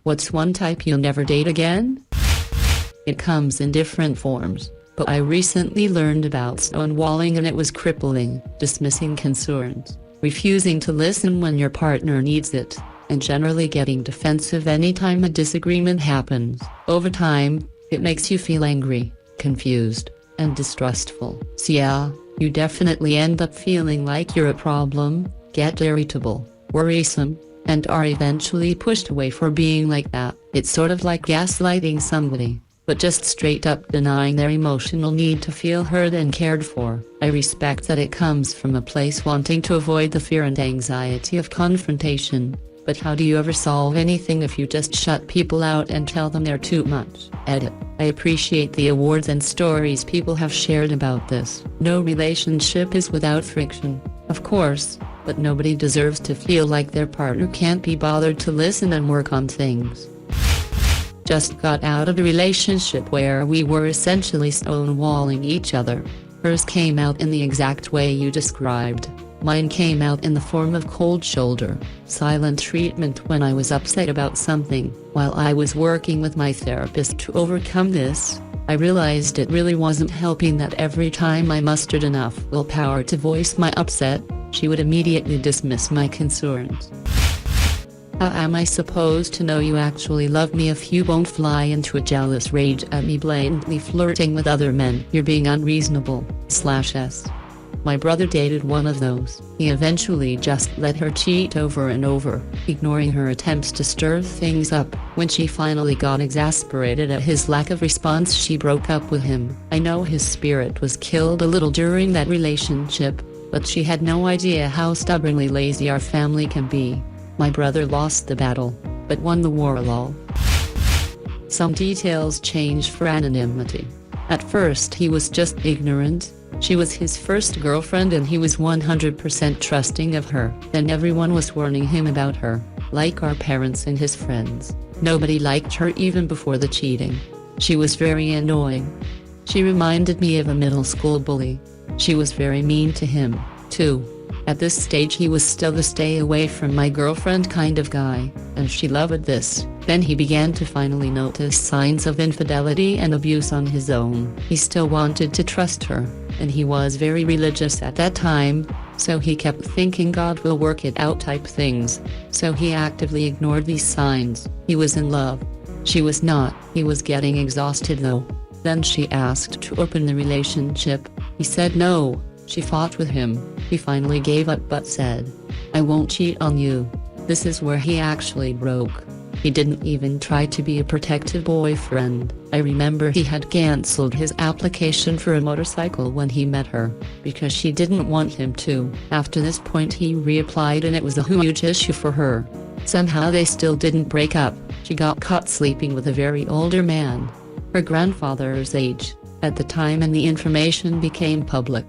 What's one type you'll never date again? It comes in different forms, but I recently learned about stonewalling and it was crippling. Dismissing concerns, refusing to listen when your partner needs it, and generally getting defensive anytime a disagreement happens. Over time, it makes you feel angry, confused, and distrustful. So yeah, you definitely end up feeling like you're a problem, get irritable, worrisome, and are eventually pushed away for being like that. It's sort of like gaslighting somebody, but just straight up denying their emotional need to feel heard and cared for. I respect that it comes from a place wanting to avoid the fear and anxiety of confrontation, but how do you ever solve anything if you just shut people out and tell them they're too much? Edit. I appreciate the awards and stories people have shared about this. No relationship is without friction, of course, but nobody deserves to feel like their partner can't be bothered to listen and work on things. Just got out of a relationship where we were essentially stonewalling each other. Hers came out in the exact way you described. Mine came out in the form of cold shoulder, silent treatment when I was upset about something. While I was working with my therapist to overcome this, I realized it really wasn't helping that every time I mustered enough willpower to voice my upset, she would immediately dismiss my concerns. How am I supposed to know you actually love me if you won't fly into a jealous rage at me blatantly flirting with other men? You're being unreasonable, /s. My brother dated one of those. He eventually just let her cheat over and over, ignoring her attempts to stir things up. When she finally got exasperated at his lack of response, she broke up with him. I know his spirit was killed a little during that relationship, but she had no idea how stubbornly lazy our family can be. My brother lost the battle, but won the war lol. Some details changed for anonymity. At first he was just ignorant. She was his first girlfriend and he was 100% trusting of her. Then everyone was warning him about her, like our parents and his friends. Nobody liked her even before the cheating. She was very annoying. She reminded me of a middle school bully. She was very mean to him, too. At this stage he was still the stay away from my girlfriend kind of guy, and she loved this. Then he began to finally notice signs of infidelity and abuse on his own. He still wanted to trust her, and he was very religious at that time, so he kept thinking God will work it out type things, so he actively ignored these signs. He was in love. She was not. He was getting exhausted though. Then she asked to open the relationship. He said no. She fought with him. He finally gave up but said, "I won't cheat on you." This is where he actually broke. He didn't even try to be a protective boyfriend. I remember he had cancelled his application for a motorcycle when he met her, because she didn't want him to. After this point he reapplied and it was a huge issue for her. Somehow they still didn't break up. She got caught sleeping with a very older man, her grandfather's age, at the time, and the information became public.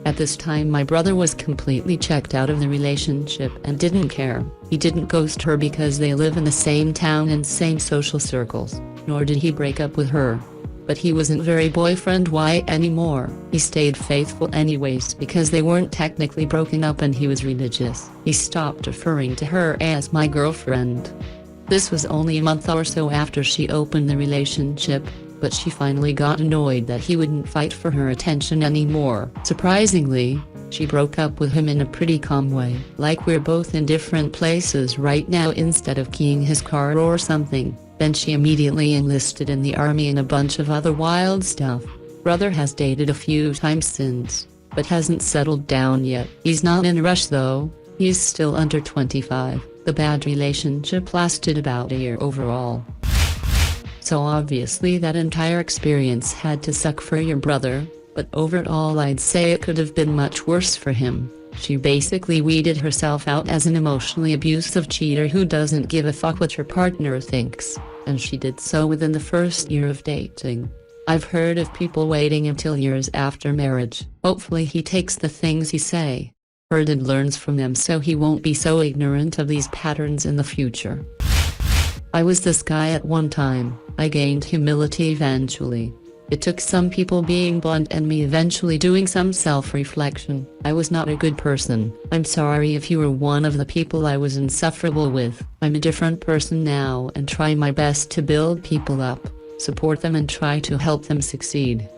At this time my brother was completely checked out of the relationship and didn't care. He didn't ghost her because they live in the same town and same social circles, nor did he break up with her. But he wasn't very boyfriend-y anymore. He stayed faithful anyways because they weren't technically broken up and he was religious. He stopped referring to her as my girlfriend. This was only a month or so after she opened the relationship, but she finally got annoyed that he wouldn't fight for her attention anymore. Surprisingly, she broke up with him in a pretty calm way. Like we're both in different places right now instead of keying his car or something. Then she immediately enlisted in the army and a bunch of other wild stuff. Brother has dated a few times since, but hasn't settled down yet. He's not in a rush though. He's still under 25. The bad relationship lasted about a year overall. So obviously that entire experience had to suck for your brother, but overall I'd say it could have been much worse for him. She basically weeded herself out as an emotionally abusive cheater who doesn't give a fuck what her partner thinks, and she did so within the first year of dating. I've heard of people waiting until years after marriage. Hopefully he takes the things he say, heard and learns from them so he won't be so ignorant of these patterns in the future. I was this guy at one time. I gained humility eventually. It took some people being blunt and me eventually doing some self-reflection. I was not a good person. I'm sorry if you were one of the people I was insufferable with. I'm a different person now and try my best to build people up, support them and try to help them succeed.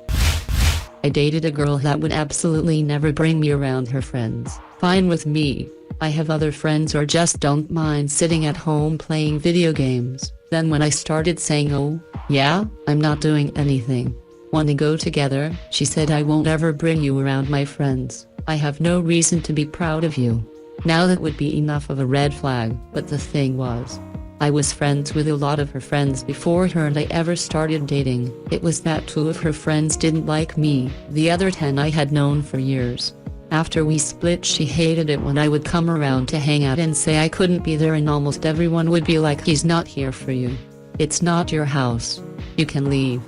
I dated a girl that would absolutely never bring me around her friends. Fine with me. I have other friends or just don't mind sitting at home playing video games. Then when I started saying, oh, yeah, I'm not doing anything. Wanna go together? She said, I won't ever bring you around my friends. I have no reason to be proud of you. Now that would be enough of a red flag, but the thing was, I was friends with a lot of her friends before her and I ever started dating. It was that 2 of her friends didn't like me, the other 10 I had known for years. After we split, she hated it when I would come around to hang out and say I couldn't be there, and almost everyone would be like, he's not here for you. It's not your house. You can leave.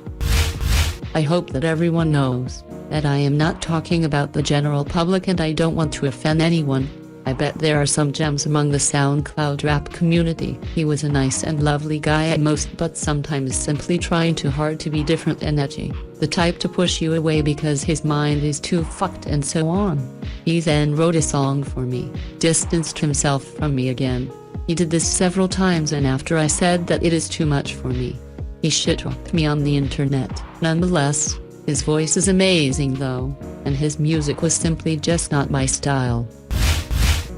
I hope that everyone knows that I am not talking about the general public and I don't want to offend anyone. I bet there are some gems among the SoundCloud rap community. He was a nice and lovely guy at most, but sometimes simply trying too hard to be different and edgy. The type to push you away because his mind is too fucked and so on. He then wrote a song for me, distanced himself from me again. He did this several times, and after I said that it is too much for me, he shit-talked me on the internet. Nonetheless, his voice is amazing though, and his music was simply just not my style.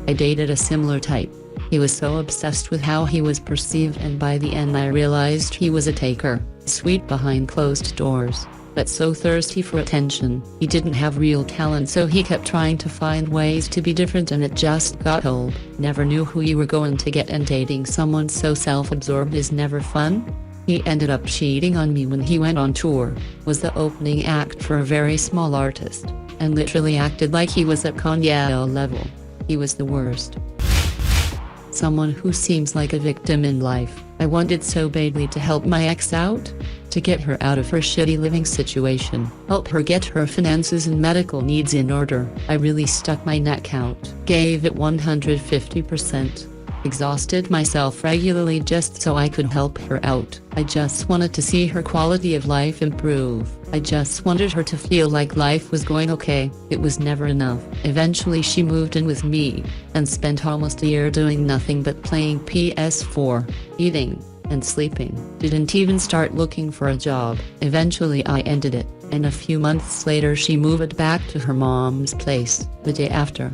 I dated a similar type. He was so obsessed with how he was perceived, and by the end I realized he was a taker, sweet behind closed doors, but so thirsty for attention. He didn't have real talent, so he kept trying to find ways to be different, and it just got old. Never knew who you were going to get, and dating someone so self-absorbed is never fun. He ended up cheating on me when he went on tour, was the opening act for a very small artist, and literally acted like he was at Kanye level. He was the worst. Someone who seems like a victim in life. I wanted so badly to help my ex out, to get her out of her shitty living situation, help her get her finances and medical needs in order. I really stuck my neck out, gave it 150%. Exhausted myself regularly just so I could help her out. I just wanted to see her quality of life improve. I just wanted her to feel like life was going okay. It was never enough. Eventually she moved in with me, and spent almost a year doing nothing but playing PS4, eating, and sleeping. Didn't even start looking for a job. Eventually I ended it, and a few months later she moved back to her mom's place. The day after,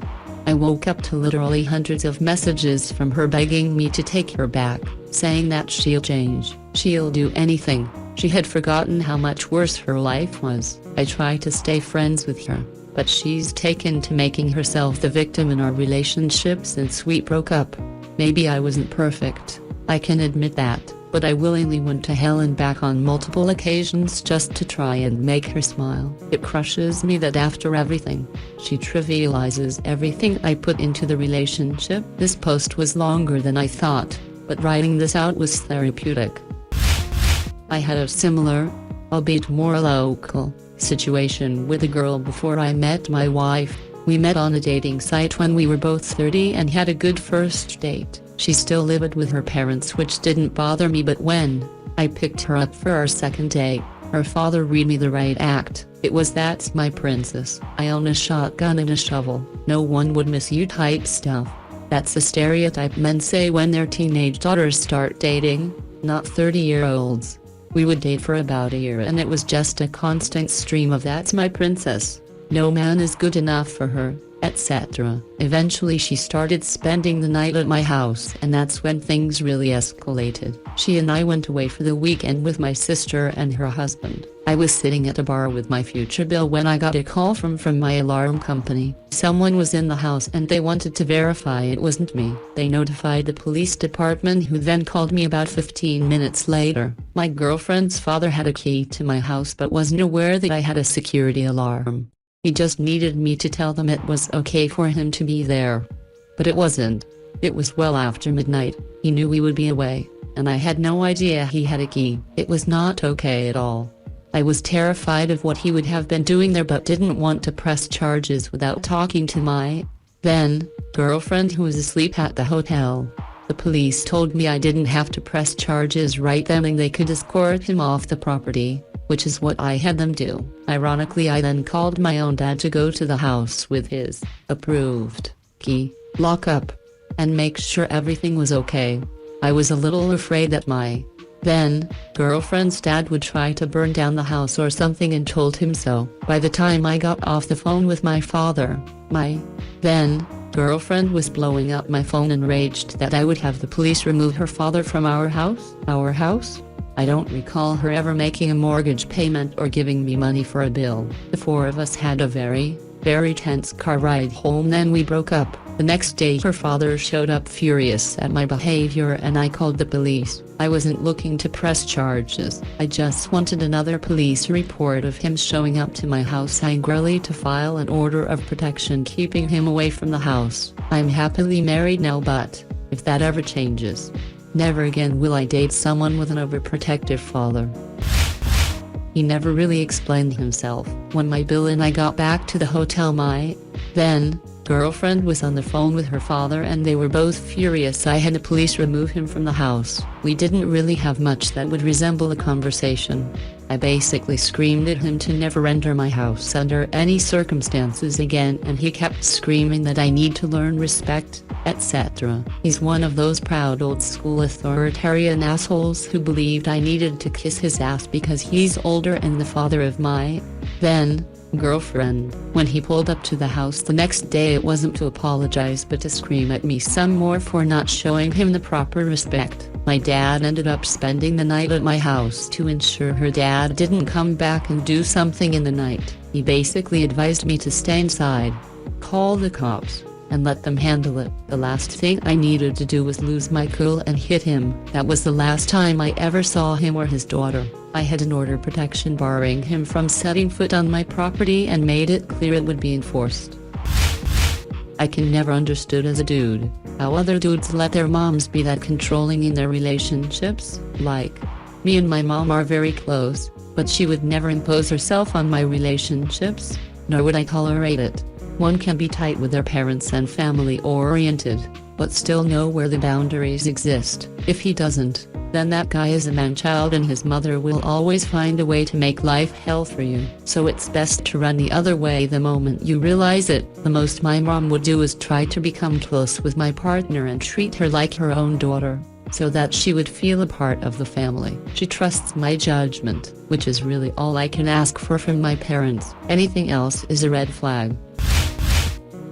I woke up to literally hundreds of messages from her begging me to take her back, saying that she'll change, she'll do anything. She had forgotten how much worse her life was. I try to stay friends with her, but she's taken to making herself the victim in our relationship since we broke up. Maybe I wasn't perfect, I can admit that, but I willingly went to hell and back on multiple occasions just to try and make her smile. It crushes me that after everything, she trivializes everything I put into the relationship. This post was longer than I thought, but writing this out was therapeutic. I had a similar, albeit more local, situation with a girl before I met my wife. We met on a dating site when we were both 30 and had a good first date. She still lived with her parents, which didn't bother me, but when I picked her up for our second date, her father read me the right act. It was "That's my princess, I own a shotgun and a shovel, no one would miss you" type stuff. That's the stereotype men say when their teenage daughters start dating, not 30-year-olds. We would date for about a year and it was just a constant stream of "That's my princess, no man is good enough for her," etc. Eventually she started spending the night at my house, and that's when things really escalated. She and I went away for the weekend with my sister and her husband. I was sitting at a bar with my future Bill when I got a call from my alarm company. Someone was in the house and they wanted to verify it wasn't me. They notified the police department, who then called me about 15 minutes later. My girlfriend's father had a key to my house but wasn't aware that I had a security alarm. He just needed me to tell them it was okay for him to be there. But it wasn't. It was well after midnight. He knew we would be away, and I had no idea he had a key. It was not okay at all. I was terrified of what he would have been doing there, but didn't want to press charges without talking to my then girlfriend, who was asleep at the hotel. The police told me I didn't have to press charges right then and they could escort him off the property, which is what I had them do. Ironically, I then called my own dad to go to the house with his approved key, lock up, and make sure everything was okay. I was a little afraid that my then girlfriend's dad would try to burn down the house or something, and told him so. By the time I got off the phone with my father, my then girlfriend was blowing up my phone, enraged that I would have the police remove her father from our house. Our house? I don't recall her ever making a mortgage payment or giving me money for a bill. The four of us had a very tense car ride home, then we broke up. The next day her father showed up furious at my behavior and I called the police. I wasn't looking to press charges, I just wanted another police report of him showing up to my house angrily to file an order of protection keeping him away from the house. I'm happily married now, but if that ever changes, never again will I date someone with an overprotective father. He never really explained himself. When my bill and I got back to the hotel, my then girlfriend was on the phone with her father and they were both furious I had the police remove him from the house. We didn't really have much that would resemble a conversation. I basically screamed at him to never enter my house under any circumstances again, and he kept screaming that I need to learn respect, etc. He's one of those proud old school authoritarian assholes who believed I needed to kiss his ass because he's older and the father of my then girlfriend. When he pulled up to the house the next day, it wasn't to apologize but to scream at me some more for not showing him the proper respect. My dad ended up spending the night at my house to ensure her dad didn't come back and do something in the night. He basically advised me to stay inside, call the cops, and let them handle it. The last thing I needed to do was lose my cool and hit him. That was the last time I ever saw him or his daughter. I had an order protection barring him from setting foot on my property and made it clear it would be enforced. I can never understood as a dude how other dudes let their moms be that controlling in their relationships. Like, me and my mom are very close, but she would never impose herself on my relationships, nor would I tolerate it. One can be tight with their parents and family-oriented, but still know where the boundaries exist. If he doesn't, then that guy is a man-child and his mother will always find a way to make life hell for you. So it's best to run the other way the moment you realize it. The most my mom would do is try to become close with my partner and treat her like her own daughter, so that she would feel a part of the family. She trusts my judgment, which is really all I can ask for from my parents. Anything else is a red flag.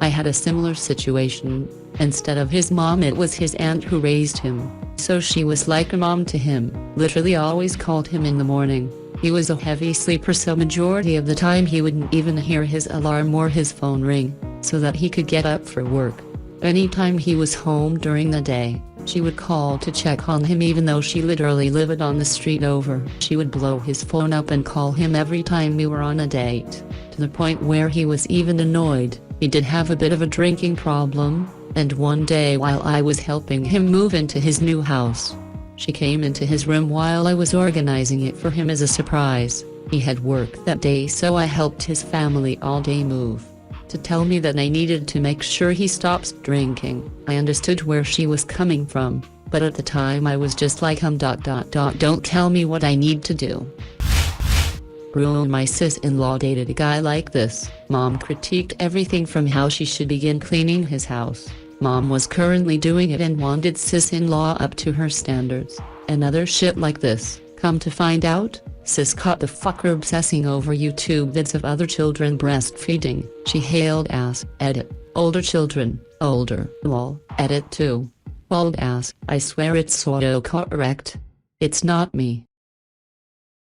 I had a similar situation. Instead of his mom, it was his aunt who raised him, so she was like a mom to him. Literally always called him in the morning. He was a heavy sleeper, so majority of the time he wouldn't even hear his alarm or his phone ring, so that he could get up for work. Anytime he was home during the day, she would call to check on him even though she literally lived on the street over. She would blow his phone up and call him every time we were on a date, to the point where he was even annoyed. He did have a bit of a drinking problem, and one day while I was helping him move into his new house, she came into his room while I was organizing it for him as a surprise. He had work that day, so I helped his family all day move, to tell me that I needed to make sure he stops drinking. I understood where she was coming from, but at the time I was just like don't tell me what I need to do. My sis-in-law dated a guy like this. Mom critiqued everything from how she should begin cleaning his house. Mom was currently doing it and wanted sis-in-law up to her standards, and other shit like this. Come to find out, sis caught the fucker obsessing over YouTube vids of other children breastfeeding. She hailed ass, edit, older children, older, lol, edit too. Bald ass, I swear it's auto-correct. It's not me.